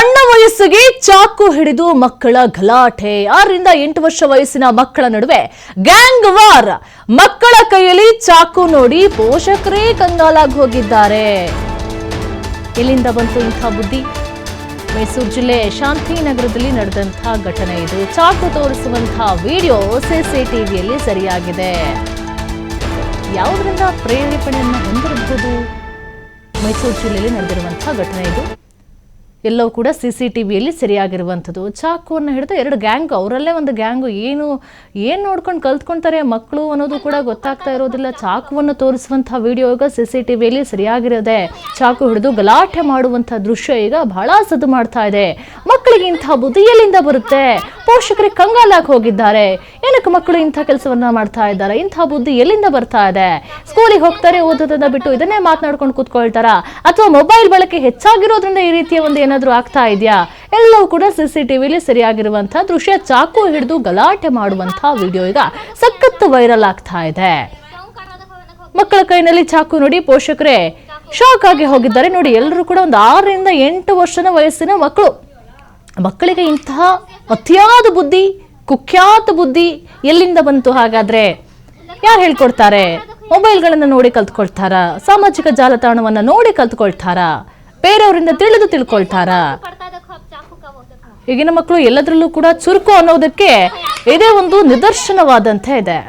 ಸಣ್ಣ ವಯಸ್ಸಿಗೆ ಚಾಕು ಹಿಡಿದು ಮಕ್ಕಳ ಗಲಾಟೆ 6 ರಿಂದ 8 ವರ್ಷ ವಯಸ್ಸಿನ ಮಕ್ಕಳ ನಡುವೆ ಗ್ಯಾಂಗ್ ವಾರ್ ಮಕ್ಕಳ ಕೈಯಲ್ಲಿ ಚಾಕು ನೋಡಿ ಪೋಷಕರೇ ಕಂಗಾಲಾಗಿ ಹೋಗಿದ್ದಾರೆ ಎಲ್ಲಿಂದ ಬಂತು ಇಂಥ ಬುದ್ಧಿ ಮೈಸೂರು ಜಿಲ್ಲೆ ಶಾಂತಿನಗರದಲ್ಲಿ ನಡೆದಂತಹ ಘಟನೆ ಇದು ಚಾಕು ತೋರಿಸುವಂತಹ ವಿಡಿಯೋ ಸಿಸಿಟಿವಿಯಲ್ಲಿ ಸರಿಯಾಗಿದೆ ಯಾವುದರಿಂದ ಪ್ರೇರೇಪಣೆಯನ್ನು ಹೊಂದಿರಬಹುದು ಮೈಸೂರು ಜಿಲ್ಲೆಯಲ್ಲಿ ನಡೆದಿರುವಂತಹ ಘಟನೆ ಇದು ಎಲ್ಲವೂ ಕೂಡ ಸಿಸಿಟಿವಿಯಲ್ಲಿ ಸರಿಯಾಗಿರುವಂಥದ್ದು ಚಾಕುವನ್ನು ಹಿಡಿದು 2 ಗ್ಯಾಂಗ್ ಅವರಲ್ಲೇ ಒಂದು ಗ್ಯಾಂಗು ಏನು ನೋಡ್ಕೊಂಡು ಕಲ್ತ್ಕೊಳ್ತಾರೆ ಮಕ್ಕಳು ಅನ್ನೋದು ಕೂಡ ಗೊತ್ತಾಗ್ತಾ ಇರೋದಿಲ್ಲ ಚಾಕುವನ್ನು ತೋರಿಸುವಂತಹ ವಿಡಿಯೋ ಈಗ ಸಿಸಿಟಿವಿಯಲ್ಲಿ ಸರಿಯಾಗಿರೋದೆ ಚಾಕು ಹಿಡಿದು ಗಲಾಟೆ ಮಾಡುವಂತಹ ದೃಶ್ಯ ಈಗ ಬಹಳ ಸದ್ದು ಮಾಡ್ತಾ ಇದೆ ಮಕ್ಕಳಿಗೆ ಇಂಥ ಬುದ್ಧಿ ಎಲ್ಲಿಂದ ಬರುತ್ತೆ ಪೋಷಕರಿಗೆ ಕಂಗಾಲಾಗಿ ಹೋಗಿದ್ದಾರೆ ಏನಕ್ಕೆ ಮಕ್ಕಳು ಇಂಥ ಕೆಲಸವನ್ನ ಮಾಡ್ತಾ ಇದ್ದಾರೆ ಇಂಥ ಬುದ್ಧಿ ಎಲ್ಲಿಂದ ಬರ್ತಾ ಇದೆ ಸ್ಕೂಲಿಗೆ ಹೋಗ್ತಾರೆ ಓದೋದನ್ನ ಬಿಟ್ಟು ಇದನ್ನೇ ಮಾತನಾಡ್ಕೊಂಡು ಕೂತ್ಕೊಳ್ತಾರ ಅಥವಾ ಮೊಬೈಲ್ ಬಳಕೆ ಹೆಚ್ಚಾಗಿರೋದ್ರಿಂದ ಈ ರೀತಿಯ ಒಂದು ಏನಾದರೂ ಆಗ್ತಾ ಇದೆಯಾ ಎಲ್ಲವೂ ಕೂಡ ಸಿಸಿಟಿವಿಲಿ ಸರಿಯಾಗಿರುವಂತಹ ದೃಶ್ಯ ಚಾಕು ಹಿಡಿದು ಗಲಾಟೆ ಮಾಡುವಂತಹ ವಿಡಿಯೋ ಈಗ ಸಖತ್ ವೈರಲ್ ಆಗ್ತಾ ಇದೆ ಮಕ್ಕಳ ಕೈನಲ್ಲಿ ಚಾಕು ನೋಡಿ ಪೋಷಕರೇ ಶಾಕ್ ಆಗಿ ಹೋಗಿದ್ದಾರೆ ನೋಡಿ ಎಲ್ಲರೂ ಕೂಡ ಒಂದು 6 ರಿಂದ 8 ವರ್ಷದ ವಯಸ್ಸಿನ ಮಕ್ಕಳಿಗೆ ಇಂತಹ ಅತಿಯಾದ ಬುದ್ಧಿ ಕುಖ್ಯಾತ ಬುದ್ಧಿ ಎಲ್ಲಿಂದ ಬಂತು ಹಾಗಾದ್ರೆ ಯಾರು ಹೇಳ್ಕೊಡ್ತಾರೆ ಮೊಬೈಲ್ಗಳನ್ನ ನೋಡಿ ಕಲ್ತ್ಕೊಳ್ತಾರ ಸಾಮಾಜಿಕ ಜಾಲತಾಣವನ್ನ ನೋಡಿ ಕಲ್ತ್ಕೊಳ್ತಾರ ಬೇರೆಯವರಿಂದ ತಿಳ್ಕೊಳ್ತಾರ ಈಗಿನ ಮಕ್ಕಳು ಎಲ್ಲದರಲ್ಲೂ ಕೂಡ ಚುರುಕು ಅನ್ನೋದಕ್ಕೆ ಇದೇ ಒಂದು ನಿದರ್ಶನವಾದಂತೆ ಇದೆ